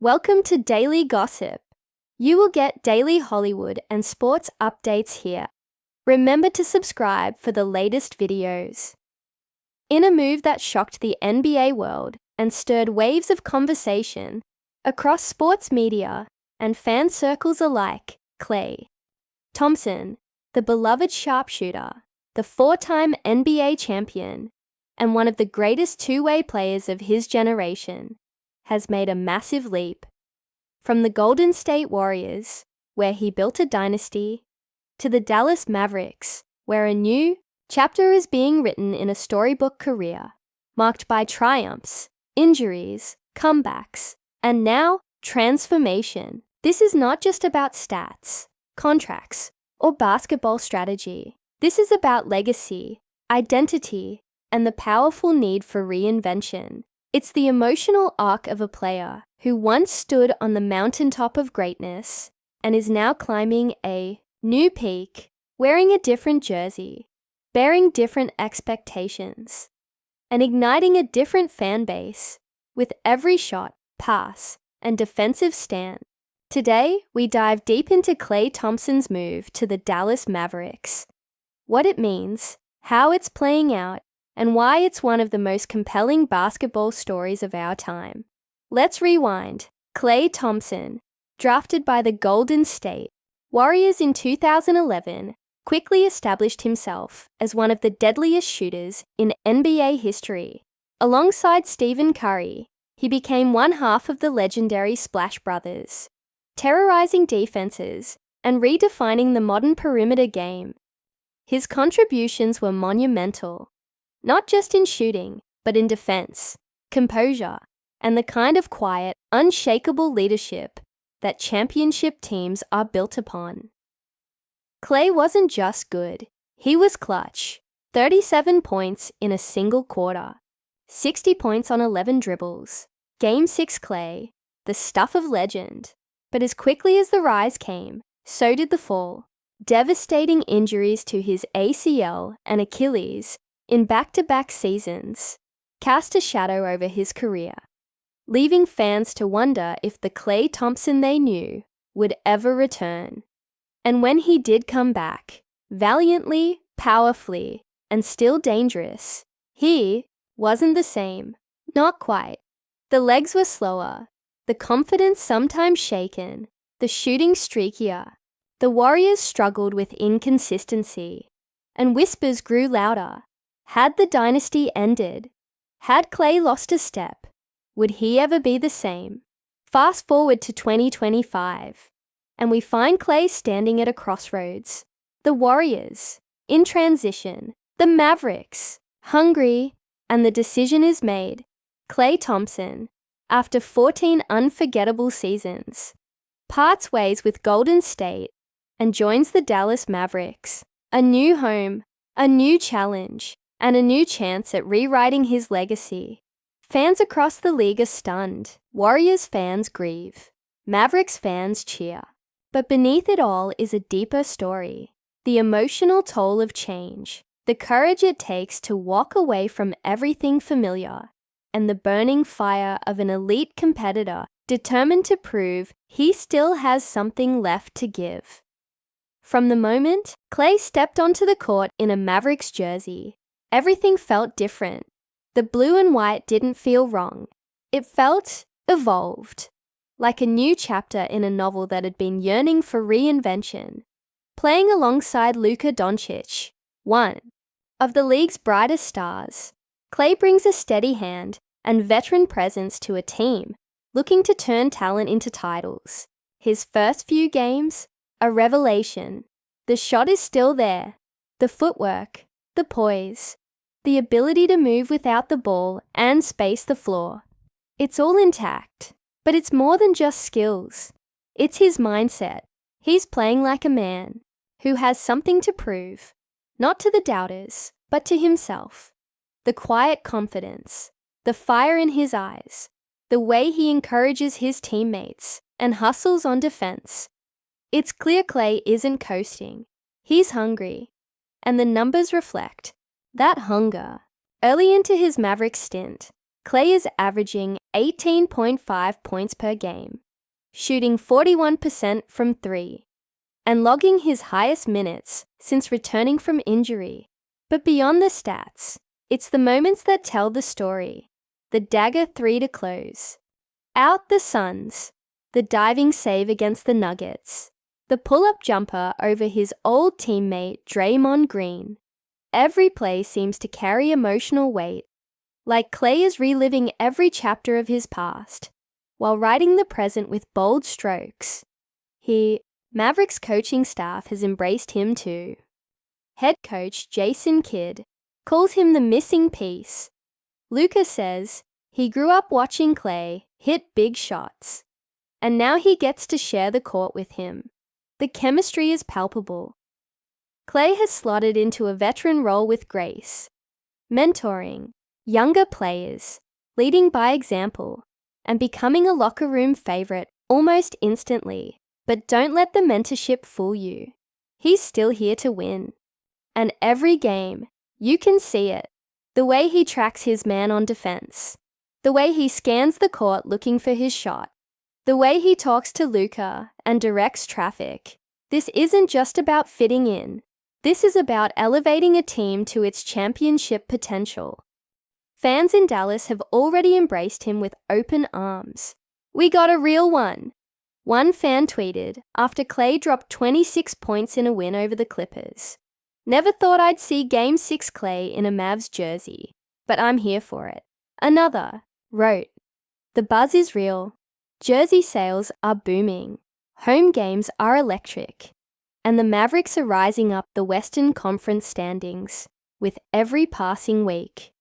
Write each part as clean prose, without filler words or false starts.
Welcome to Daily Gossip. You will get daily Hollywood and sports updates here. Remember to subscribe for the latest videos. In a move that shocked the NBA world and stirred waves of conversation across sports media and fan circles alike, Klay Thompson, the beloved sharpshooter, the four-time NBA champion, and one of the greatest two-way players of his generation, has made a massive leap. From the Golden State Warriors, where he built a dynasty, to the Dallas Mavericks, where a new chapter is being written in a storybook career, marked by triumphs, injuries, comebacks, and now transformation. This is not just about stats, contracts, or basketball strategy. This is about legacy, identity, and the powerful need for reinvention. It's the emotional arc of a player who once stood on the mountaintop of greatness and is now climbing a new peak, wearing a different jersey, bearing different expectations, and igniting a different fan base with every shot, pass, and defensive stand. Today, we dive deep into Klay Thompson's move to the Dallas Mavericks, what it means, how it's playing out, and why it's one of the most compelling basketball stories of our time. Let's rewind. Klay Thompson, drafted by the Golden State Warriors in 2011, quickly established himself as one of the deadliest shooters in NBA history. Alongside Stephen Curry, he became one half of the legendary Splash Brothers, terrorizing defenses and redefining the modern perimeter game. His contributions were monumental, not just in shooting, but in defense, composure, and the kind of quiet, unshakable leadership that championship teams are built upon. Klay wasn't just good, he was clutch. 37 points in a single quarter, 60 points on 11 dribbles. Game 6 Klay, the stuff of legend. But as quickly as the rise came, so did the fall. Devastating injuries to his ACL and Achilles in back-to-back seasons cast a shadow over his career, leaving fans to wonder if the Klay Thompson they knew would ever return. And when he did come back, valiantly, powerfully, and still dangerous, he wasn't the same. Not quite. The legs were slower, the confidence sometimes shaken, the shooting streakier. The Warriors struggled with inconsistency, and whispers grew louder. Had the dynasty ended? Had Klay lost a step? Would he ever be the same? Fast forward to 2025, and we find Klay standing at a crossroads. The Warriors, in transition. The Mavericks, hungry, and the decision is made. Klay Thompson, after 14 unforgettable seasons, parts ways with Golden State and joins the Dallas Mavericks. A new home, a new challenge, and a new chance at rewriting his legacy. Fans across the league are stunned. Warriors fans grieve. Mavericks fans cheer. But beneath it all is a deeper story. The emotional toll of change, the courage it takes to walk away from everything familiar, and the burning fire of an elite competitor determined to prove he still has something left to give. From the moment Klay stepped onto the court in a Mavericks jersey, everything felt different. The blue and white didn't feel wrong. It felt evolved, like a new chapter in a novel that had been yearning for reinvention. Playing alongside Luka Doncic, one of the league's brightest stars, Klay brings a steady hand and veteran presence to a team looking to turn talent into titles. His first few games, a revelation. The shot is still there. The footwork, the poise, the ability to move without the ball and space the floor. It's all intact, but it's more than just skills. It's his mindset. He's playing like a man who has something to prove, not to the doubters, but to himself. The quiet confidence, the fire in his eyes, the way he encourages his teammates and hustles on defense. It's clear Klay isn't coasting. He's hungry, and the numbers reflect that hunger. Early into his Mavericks stint, Klay is averaging 18.5 points per game, shooting 41% from 3, and logging his highest minutes since returning from injury. But beyond the stats, it's the moments that tell the story. The dagger 3 to close out the Suns, the diving save against the Nuggets, the pull-up jumper over his old teammate Draymond Green. Every play seems to carry emotional weight, like Klay is reliving every chapter of his past, while writing the present with bold strokes. Mavericks coaching staff has embraced him too. Head coach Jason Kidd calls him the missing piece. Luka says he grew up watching Klay hit big shots, and now he gets to share the court with him. The chemistry is palpable. Klay has slotted into a veteran role with grace, mentoring younger players, leading by example, and becoming a locker room favorite almost instantly. But don't let the mentorship fool you. He's still here to win. And every game, you can see it. The way he tracks his man on defense. The way he scans the court looking for his shot. The way he talks to Luka and directs traffic. This isn't just about fitting in. This is about elevating a team to its championship potential. Fans in Dallas have already embraced him with open arms. "We got a real one." One fan tweeted after Klay dropped 26 points in a win over the Clippers. "Never thought I'd see Game 6 Klay in a Mavs jersey, but I'm here for it." Another wrote, "The buzz is real. Jersey sales are booming. Home games are electric. And the Mavericks are rising up the Western Conference standings with every passing week."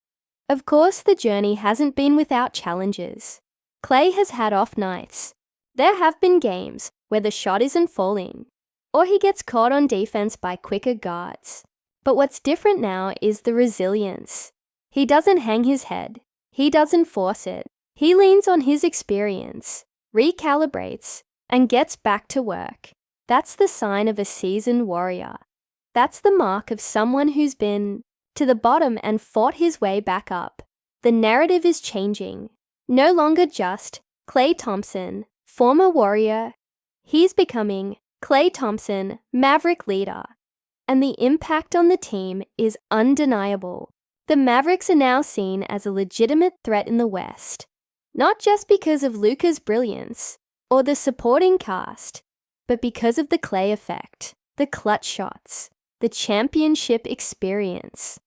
Of course, the journey hasn't been without challenges. Klay has had off nights. There have been games where the shot isn't falling, or he gets caught on defense by quicker guards. But what's different now is the resilience. He doesn't hang his head. He doesn't force it. He leans on his experience, recalibrates, and gets back to work. That's the sign of a seasoned warrior. That's the mark of someone who's been to the bottom and fought his way back up. The narrative is changing. No longer just Klay Thompson, former Warrior. He's becoming Klay Thompson, Maverick leader. And the impact on the team is undeniable. The Mavericks are now seen as a legitimate threat in the West, not just because of Luka's brilliance or the supporting cast, but because of the Klay effect, the clutch shots, the championship experience,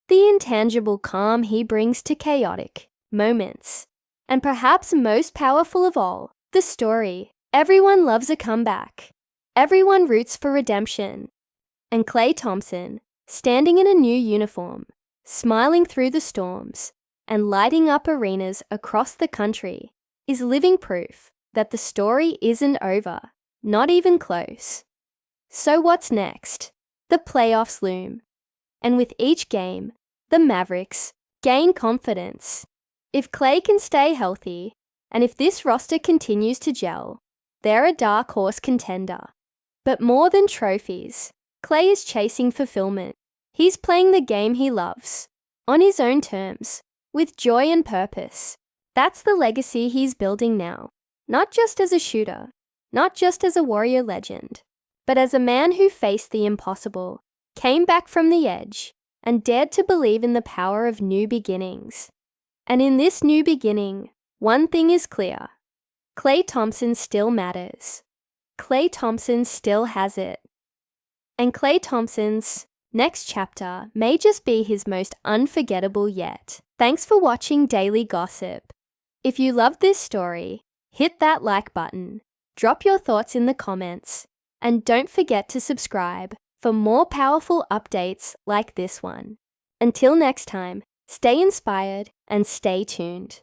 the intangible calm he brings to chaotic moments, and perhaps most powerful of all, the story. Everyone loves a comeback. Everyone roots for redemption. And Klay Thompson, standing in a new uniform, smiling through the storms, and lighting up arenas across the country, is living proof that the story isn't over, not even close. So what's next? The playoffs loom. And with each game, the Mavericks gain confidence. If Klay can stay healthy, and if this roster continues to gel, they're a dark horse contender. But more than trophies, Klay is chasing fulfillment. He's playing the game he loves, on his own terms, with joy and purpose. That's the legacy he's building now, not just as a shooter, not just as a Warrior legend, but as a man who faced the impossible, came back from the edge, and dared to believe in the power of new beginnings. And in this new beginning, one thing is clear. Klay Thompson still matters. Klay Thompson still has it. And Klay Thompson's next chapter may just be his most unforgettable yet. Thanks for watching Daily Gossip. If you loved this story, hit that like button, drop your thoughts in the comments, and don't forget to subscribe for more powerful updates like this one. Until next time, stay inspired and stay tuned.